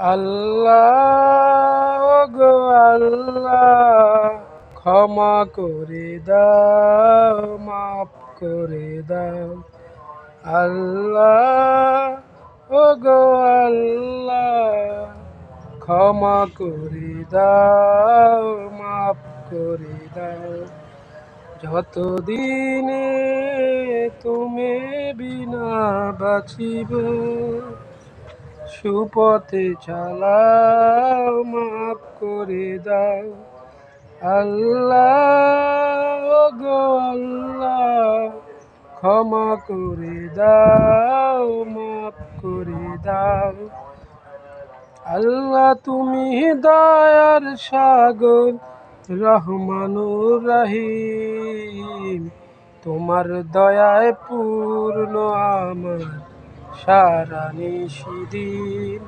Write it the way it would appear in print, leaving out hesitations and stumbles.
আল্লাহ গো আল্লাহ, ক্ষমা করে দাও, মাফ করে দাও। আল্লাহ গো আল্লাহ, ক্ষমা করে দাও, মাফ করে দাও। যতদিনে তুমি বিনা বাঁচিব, সুপথে চালাও, মাফ করে দাও। আল্লাহ গো আল্লাহ, ক্ষমা করে দাও, মাফ করে দাও। আল্লাহ তুমি দয়ার সাগর, রহমানুর রহিম। তোমার দয়ায় পূর্ণ আমার সারা নিশিদিন।